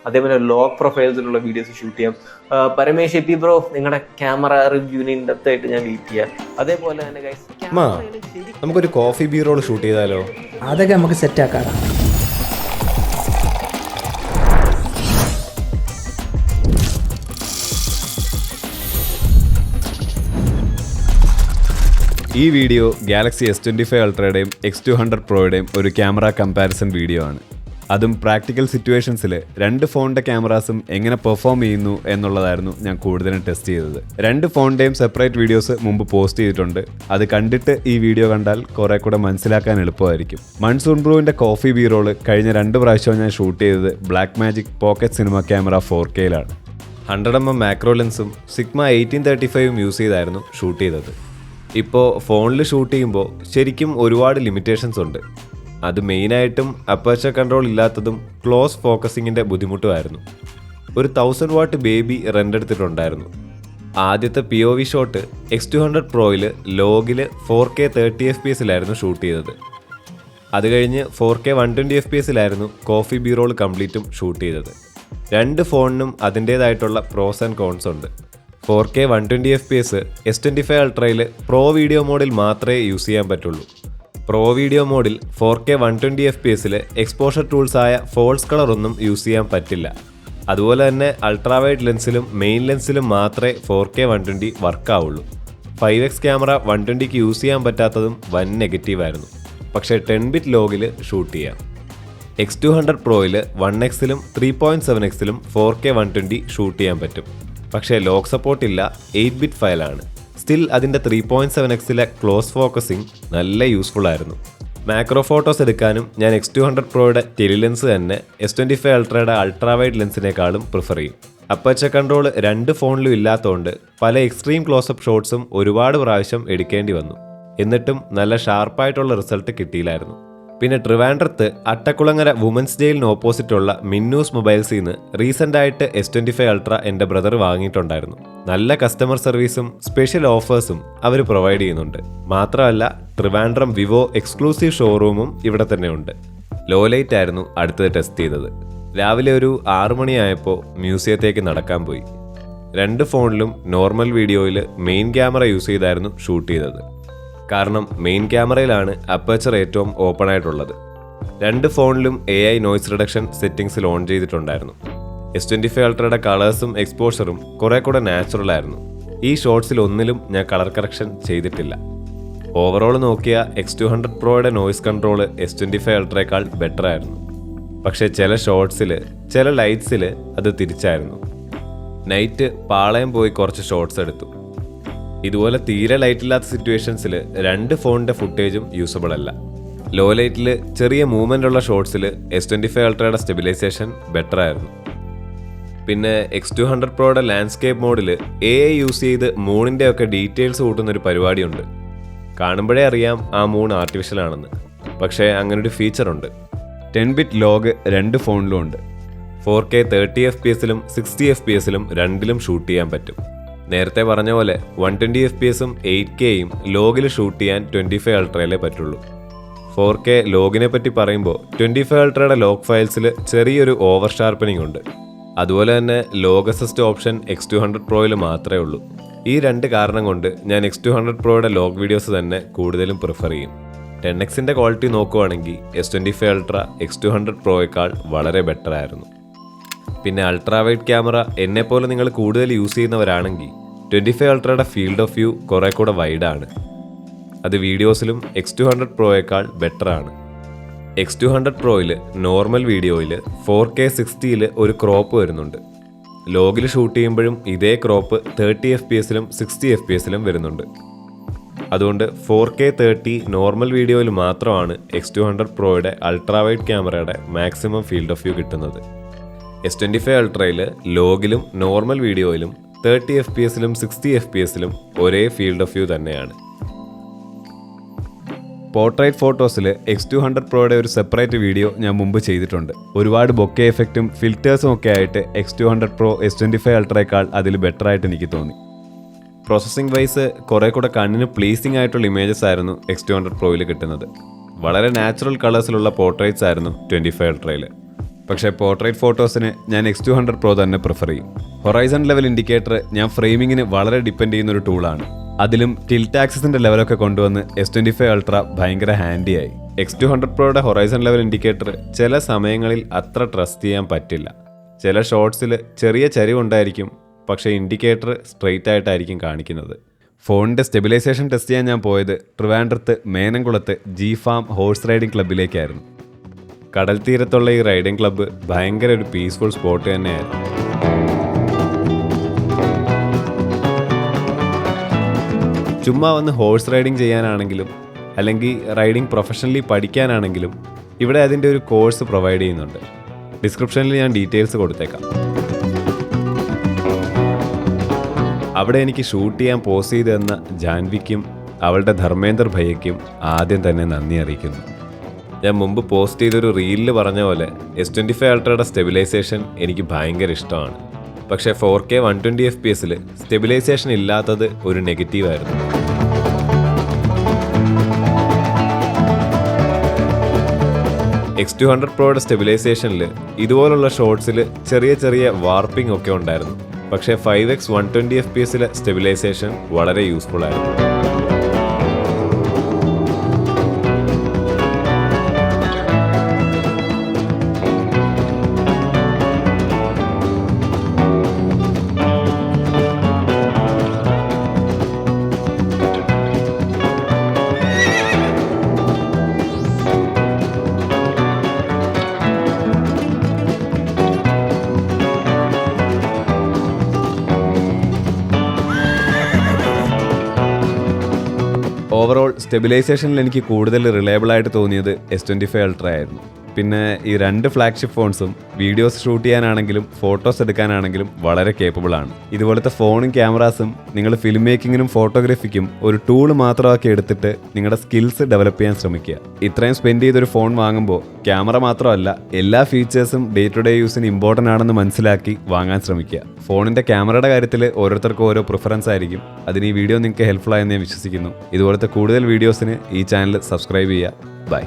അതേപോലെ law പ്രൊഫൈൽസിലുള്ള videos shoot ചെയ്യാം. Paramesh എപ്പി bro, നിങ്ങളുടെ ക്യാമറ റിവ്യൂവിന് ഇന്നത്തായിട്ട് ഞാൻ വെയിറ്റ് ചെയ്യാം. അതേപോലെ തന്നെ ഗൈസ്, നമുക്കൊരു കോഫി ബീ റോൾ ഷൂട്ട് ചെയ്താലോ? അതൊക്കെ നമുക്ക് സെറ്റ് ആക്കാം. ഈ വീഡിയോ ഗാലക്സി S25 അൾട്രയുടെയും X200 പ്രോയുടെയും ഒരു ക്യാമറ കമ്പാരിസൺ വീഡിയോ ആണ്. അതും പ്രാക്ടിക്കൽ സിറ്റുവേഷൻസിൽ രണ്ട് ഫോണിൻ്റെ ക്യാമറാസും എങ്ങനെ പെർഫോം ചെയ്യുന്നു എന്നുള്ളതായിരുന്നു ഞാൻ കൂടുതലും ടെസ്റ്റ് ചെയ്തത്. രണ്ട് ഫോണിൻ്റെയും സെപ്പറേറ്റ് വീഡിയോസ് മുമ്പ് പോസ്റ്റ് ചെയ്തിട്ടുണ്ട്. അത് കണ്ടിട്ട് ഈ വീഡിയോ കണ്ടാൽ കുറേ കൂടെ മനസ്സിലാക്കാൻ എളുപ്പമായിരിക്കും. മൺസൂൺ ബ്രൂവിൻ്റെ കോഫി ബീ റോള് കഴിഞ്ഞ 2 പ്രാവശ്യവും ഞാൻ ഷൂട്ട് ചെയ്തത് ബ്ലാക്ക്മാജിക് പോക്കറ്റ് സിനിമ ക്യാമറ 4Kയിലാണ്. 100mm മാക്രോ ലെൻസും സിഗ്മ 1835ഉം യൂസ് ചെയ്തായിരുന്നു ഷൂട്ട് ചെയ്തത്. ഇപ്പോൾ ഫോണിൽ ഷൂട്ട് ചെയ്യുമ്പോൾ ശരിക്കും ഒരുപാട് ലിമിറ്റേഷൻസ് ഉണ്ട്. അത് മെയിനായിട്ടും അപ്പർച്ചർ കൺട്രോൾ ഇല്ലാത്തതും ക്ലോസ് ഫോക്കസിങ്ങിൻ്റെ ബുദ്ധിമുട്ടുമായിരുന്നു. ഒരു 1000 വാട്ട് ബേബി റെൻ്റ് എടുത്തിട്ടുണ്ടായിരുന്നു. ആദ്യത്തെ POV ഷോട്ട് X200 പ്രോയിൽ ലോഗിൽ 4K 30 FPS ഷൂട്ട് ചെയ്തത്. അത് കഴിഞ്ഞ് 4K 120 FPS coffee B roll കംപ്ലീറ്റും ഷൂട്ട് ചെയ്തത്. രണ്ട് ഫോണിനും അതിൻ്റേതായിട്ടുള്ള പ്രോസ് ആൻഡ് കോൺസ് ഉണ്ട്. 4K 120 FPS S25 അൾട്രയിൽ pro video മോഡിൽ മാത്രമേ യൂസ് ചെയ്യാൻ പറ്റുള്ളൂ. പ്രോ വീഡിയോ മോഡിൽ 4K 120 FPS എക്സ്പോഷർ ടൂൾസായ ഫോൾസ് കളർ ഒന്നും യൂസ് ചെയ്യാൻ പറ്റില്ല. അതുപോലെ തന്നെ അൾട്രാവൈഡ് ലെൻസിലും മെയിൻ ലെൻസിലും മാത്രമേ 4K 120 വർക്കാവുള്ളൂ. 5x ക്യാമറ 120ക്ക് യൂസ് ചെയ്യാൻ പറ്റാത്തതും വൻ നെഗറ്റീവായിരുന്നു. പക്ഷേ 10 ബിറ്റ് ലോഗിൽ ഷൂട്ട് ചെയ്യാം. X200 പ്രോയിൽ 1xലും 3.7xലും 4K 120 ഷൂട്ട് ചെയ്യാൻ പറ്റും. പക്ഷേ ലോക്ക് സപ്പോർട്ട് ഇല്ല, 8 ബിറ്റ് ഫയലാണ്. സ്റ്റിൽ അതിൻ്റെ 3.7xലെ ക്ലോസ് ഫോക്കസിങ് നല്ല യൂസ്ഫുൾ ആയിരുന്നു. മാക്രോ ഫോട്ടോസ് എടുക്കാനും ഞാൻ X200 പ്രോയുടെ ടെലിലെൻസ് തന്നെ S25 അൾട്രയുടെ അൾട്രാവൈഡ് ലെൻസിനേക്കാളും പ്രിഫർ ചെയ്യും. അപ്പർച്ചർ കൺട്രോൾ രണ്ട് ഫോണിലും ഇല്ലാത്തതുകൊണ്ട് പല എക്സ്ട്രീം ക്ലോസപ്പ് ഷോട്ട്സും ഒരുപാട് പ്രാവശ്യം എടുക്കേണ്ടി വന്നു. എന്നിട്ടും നല്ല ഷാർപ്പായിട്ടുള്ള റിസൾട്ട് കിട്ടിയില്ലായിരുന്നു. പിന്നെ ട്രിവാൻഡ്രത്ത് അട്ടക്കുളങ്ങര വുമൻസ് ജയിലിന് ഓപ്പോസിറ്റുള്ള മിന്നൂസ് മൊബൈൽസിൽ നിന്ന് റീസെൻ്റായിട്ട് S25 അൾട്ര എൻ്റെ ബ്രദർ വാങ്ങിയിട്ടുണ്ടായിരുന്നു. നല്ല കസ്റ്റമർ സർവീസും സ്പെഷ്യൽ ഓഫേഴ്സും അവർ പ്രൊവൈഡ് ചെയ്യുന്നുണ്ട്. മാത്രമല്ല ട്രിവാൻഡ്രം വിവോ എക്സ്ക്ലൂസീവ് ഷോറൂമും ഇവിടെ തന്നെ ഉണ്ട്. ലോ ലൈറ്റ് ആയിരുന്നു അടുത്തത് ടെസ്റ്റ് ചെയ്തത്. രാവിലെ ഒരു 6 മണിയായപ്പോൾ മ്യൂസിയത്തേക്ക് നടക്കാൻ പോയി. രണ്ട് ഫോണിലും നോർമൽ വീഡിയോയിൽ മെയിൻ ക്യാമറ യൂസ് ചെയ്തായിരുന്നു ഷൂട്ട് ചെയ്തത്. കാരണം മെയിൻ ക്യാമറയിലാണ് അപ്പർച്ചർ ഏറ്റവും ഓപ്പൺ ആയിട്ടുള്ളത്. രണ്ട് ഫോണിലും AI നോയ്സ് റിഡക്ഷൻ സെറ്റിംഗ്സിൽ ഓൺ ചെയ്തിട്ടുണ്ടായിരുന്നു. S25 അൾട്രയുടെ കളേഴ്സും എക്സ്പോഷറും കുറേ കൂടെ നാച്ചുറൽ ആയിരുന്നു. ഈ ഷോട്ട്സിൽ ഒന്നിലും ഞാൻ കളർ കറക്ഷൻ ചെയ്തിട്ടില്ല. ഓവറോൾ നോക്കിയ X200 പ്രോയുടെ നോയ്സ് കൺട്രോൾ S25 അൾട്രയേക്കാൾ ബെറ്റർ ആയിരുന്നു. പക്ഷേ ചില ഷോട്ട്സിൽ ചില ലൈറ്റ്സിൽ അത് തിരിച്ചായിരുന്നു. നൈറ്റ് പാളയം പോയി കുറച്ച് ഷോട്ട്സ് എടുത്തു. ഇതുപോലെ തീരെ ലൈറ്റ് ഇല്ലാത്ത സിറ്റുവേഷൻസിൽ രണ്ട് ഫോണിൻ്റെ ഫുട്ടേജും യൂസബിൾ അല്ല. ലോ ലൈറ്റിൽ ചെറിയ മൂവ്മെൻ്റ് ഉള്ള ഷോട്ട്സിൽ S25 അൾട്രയുടെ സ്റ്റെബിലൈസേഷൻ ബെറ്റർ ആയിരുന്നു. പിന്നെ X200 പ്രോയുടെ ലാൻഡ്സ്കേപ്പ് മോഡിൽ AI യൂസ് ചെയ്ത് മൂണിൻ്റെ ഒക്കെ ഡീറ്റെയിൽസ് കൂട്ടുന്നൊരു പരിപാടിയുണ്ട്. കാണുമ്പോഴേ അറിയാം ആ മൂൺ ആർട്ടിഫിഷ്യൽ ആണെന്ന്. പക്ഷേ അങ്ങനൊരു ഫീച്ചറുണ്ട്. 10 ബിറ്റ് ലോഗ് രണ്ട് ഫോണിലും ഉണ്ട്. 4K 30 FPSലും 60 FPSലും രണ്ടിലും ഷൂട്ട് ചെയ്യാൻ പറ്റും. നേരത്തെ പറഞ്ഞ പോലെ 120 FPSും 8Kയും ലോഗിൽ ഷൂട്ട് ചെയ്യാൻ 25 അൾട്രയിലേ പറ്റുള്ളൂ. 4K ലോഗിനെ പറ്റി പറയുമ്പോൾ 25 അൾട്രയുടെ ലോഗ് ഫയൽസിൽ ചെറിയൊരു ഓവർ ഷാർപ്പനിങ് ഉണ്ട്. അതുപോലെ തന്നെ ലോഗ് അസിസ്റ്റ് ഓപ്ഷൻ X200 പ്രോയിൽ മാത്രമേ ഉള്ളൂ. ഈ രണ്ട് കാരണം കൊണ്ട് ഞാൻ X200 പ്രോയുടെ ലോഗ് വീഡിയോസ് തന്നെ കൂടുതലും പ്രിഫർ ചെയ്യും. 10xൻ്റെ ക്വാളിറ്റി നോക്കുവാണെങ്കിൽ S25 അൾട്ര X200 പ്രോയേക്കാൾ വളരെ ബെറ്റർ ആയിരുന്നു. പിന്നെ അൾട്രാവൈഡ് ക്യാമറ എന്നെപ്പോലെ നിങ്ങൾ കൂടുതൽ യൂസ് ചെയ്യുന്നവരാണെങ്കിൽ 25 അൾട്രയുടെ ഫീൽഡ് ഓഫ് വ്യൂ കുറേ കൂടെ വൈഡാണ്. അത് വീഡിയോസിലും X200 പ്രോയേക്കാൾ ബെറ്റർ ആണ്. X200 പ്രോയിൽ നോർമൽ വീഡിയോയിൽ 4K 60ൽ ഒരു ക്രോപ്പ് വരുന്നുണ്ട്. ലോഗിൽ ഷൂട്ട് ചെയ്യുമ്പോഴും ഇതേ ക്രോപ്പ് 30 FPSലും 60 FPSലും വരുന്നുണ്ട്. അതുകൊണ്ട് 4K 30 നോർമൽ വീഡിയോയിൽ മാത്രമാണ് X200 പ്രോയുടെ അൾട്രാവൈഡ് ക്യാമറയുടെ മാക്സിമം ഫീൽഡ് ഓഫ് വ്യൂ കിട്ടുന്നത്. S25 അൾട്രയിൽ ലോഗിലും നോർമൽ വീഡിയോയിലും 30 FPSലും 60 FPSലും ഒരേ ഫീൽഡ് ഓഫ് വ്യൂ തന്നെയാണ്. പോർട്രേറ്റ് ഫോട്ടോസിൽ X200 പ്രോയുടെ ഒരു സെപ്പറേറ്റ് വീഡിയോ ഞാൻ മുമ്പ് ചെയ്തിട്ടുണ്ട്. ഒരുപാട് ബൊക്കെ എഫക്റ്റും ഫിൽറ്റേഴ്സും ഒക്കെ ആയിട്ട് X200 പ്രോ S25 അൾട്രയേക്കാൾ അതിൽ ബെറ്റർ ആയിട്ട് എനിക്ക് തോന്നി. പ്രോസസ്സിംഗ് വൈസ് കുറേ കൂടെ കണ്ണിന് പ്ലീസിംഗ് ആയിട്ടുള്ള ഇമേജസ് ആയിരുന്നു X200 പ്രോയിൽ കിട്ടുന്നത്. വളരെ നാച്ചുറൽ കളേഴ്സിലുള്ള പോർട്രേറ്റ്സ് ആയിരുന്നു 25 അൾട്രയിൽ. പക്ഷേ പോർട്രേറ്റ് ഫോട്ടോസിന് ഞാൻ X200 Pro തന്നെ പ്രിഫർ ചെയ്യും. ഹൊറൈസൺ ലെവൽ ഇൻഡിക്കേറ്റർ ഞാൻ ഫ്രെയിമിങ്ങിന് വളരെ ഡിപ്പെൻഡ് ചെയ്യുന്ന ഒരു ടൂളാണ്. അതിലും ടിൽറ്റ് ആക്സിസിൻ്റെ ലെവലൊക്കെ കൊണ്ടുവന്ന് S25 Ultra ഭയങ്കര ഹാൻഡിയായി. X200 Proയുടെ ഹൊറൈസൺ ലെവൽ ഇൻഡിക്കേറ്റർ ചില സമയങ്ങളിൽ അത്ര ട്രസ്റ്റ് ചെയ്യാൻ പറ്റില്ല. ചില ഷോട്ട്സിൽ ചെറിയ ചരിവുണ്ടായിരിക്കും, പക്ഷേ ഇൻഡിക്കേറ്റർ സ്ട്രെയിറ്റ് ആയിട്ടായിരിക്കും കാണിക്കുന്നത്. ഫോണിൻ്റെ സ്റ്റെബിലൈസേഷൻ ടെസ്റ്റ് ചെയ്യാൻ ഞാൻ പോയത് ട്രിവാൻഡ്രത്ത് മേനംകുളത്ത് G-Farm ഹോഴ്സ് റൈഡിംഗ് ക്ലബ്ബിലേക്കായിരുന്നു. കടൽ തീരത്തുള്ള ഈ റൈഡിംഗ് ക്ലബ്ബ് ഭയങ്കര ഒരു പീസ്ഫുൾ സ്പോട്ട് തന്നെയായിരുന്നു. ചുമ്മാ വന്ന് ഹോഴ്സ് റൈഡിംഗ് ചെയ്യാനാണെങ്കിലും അല്ലെങ്കിൽ റൈഡിംഗ് പ്രൊഫഷണലി പഠിക്കാനാണെങ്കിലും ഇവിടെ അതിൻ്റെ ഒരു കോഴ്സ് പ്രൊവൈഡ് ചെയ്യുന്നുണ്ട്. ഡിസ്ക്രിപ്ഷനിൽ ഞാൻ ഡീറ്റെയിൽസ് കൊടുത്തേക്കാം. അവിടെ എനിക്ക് ഷൂട്ട് ചെയ്യാൻ പോസ് ചെയ്ത് തന്ന ജാൻവിക്കും അവളുടെ ധർമ്മേന്ദർ ഭയ്യയ്ക്കും ആദ്യം തന്നെ നന്ദി അറിയിക്കുന്നു. ഞാൻ മുമ്പ് പോസ്റ്റ് ചെയ്തൊരു റീലിൽ പറഞ്ഞ പോലെ S25 Ultra'യുടെ സ്റ്റെബിലൈസേഷൻ എനിക്ക് ഭയങ്കര ഇഷ്ടമാണ്. പക്ഷേ 4K 120 FPS സ്റ്റെബിലൈസേഷൻ ഇല്ലാത്തത് ഒരു നെഗറ്റീവായിരുന്നു. X200 Proയുടെ സ്റ്റെബിലൈസേഷനിൽ ഇതുപോലുള്ള ഷോട്ട്സിൽ ചെറിയ ചെറിയ വാർപ്പിംഗ് ഒക്കെ ഉണ്ടായിരുന്നു. പക്ഷേ 5X 120 FPS സ്റ്റെബിലൈസേഷൻ വളരെ യൂസ്ഫുൾ ആയിരുന്നു. ഓവറോൾ സ്റ്റെബിലൈസേഷനിൽ എനിക്ക് കൂടുതൽ റിലയബിളായിട്ട് തോന്നിയത് S25 Ultra ആയിരുന്നു. പിന്നെ ഈ രണ്ട് ഫ്ലാഗ്ഷിപ്പ് ഫോൺസും വീഡിയോസ് ഷൂട്ട് ചെയ്യാനാണെങ്കിലും ഫോട്ടോസ് എടുക്കാനാണെങ്കിലും വളരെ കേപ്പബിൾ ആണ്. ഇതുപോലത്തെ ഫോണും ക്യാമറാസും നിങ്ങൾ ഫിലിം മേക്കിങ്ങിനും ഫോട്ടോഗ്രാഫിക്കും ഒരു ടൂൾ മാത്രമാക്കി എടുത്തിട്ട് നിങ്ങളുടെ സ്കിൽസ് ഡെവലപ്പ് ചെയ്യാൻ ശ്രമിക്കുക. ഇത്രയും സ്പെൻഡ് ചെയ്തൊരു ഫോൺ വാങ്ങുമ്പോൾ ക്യാമറ മാത്രമല്ല എല്ലാ ഫീച്ചേഴ്സും ഡേ ടു ഡേ യൂസിന് ഇമ്പോർട്ടൻ്റ് ആണെന്ന് മനസ്സിലാക്കി വാങ്ങാൻ ശ്രമിക്കുക. ഫോണിൻ്റെ ക്യാമറയുടെ കാര്യത്തിൽ ഓരോരുത്തർക്കും ഓരോ പ്രിഫറൻസ് ആയിരിക്കും. അതിന് ഈ വീഡിയോ നിങ്ങൾക്ക് ഹെൽപ്ഫുൾ ആയെന്ന് ഞാൻ വിശ്വസിക്കുന്നു. ഇതുപോലത്തെ കൂടുതൽ വീഡിയോസിന് ഈ ചാനൽ സബ്സ്ക്രൈബ് ചെയ്യുക. ബൈ.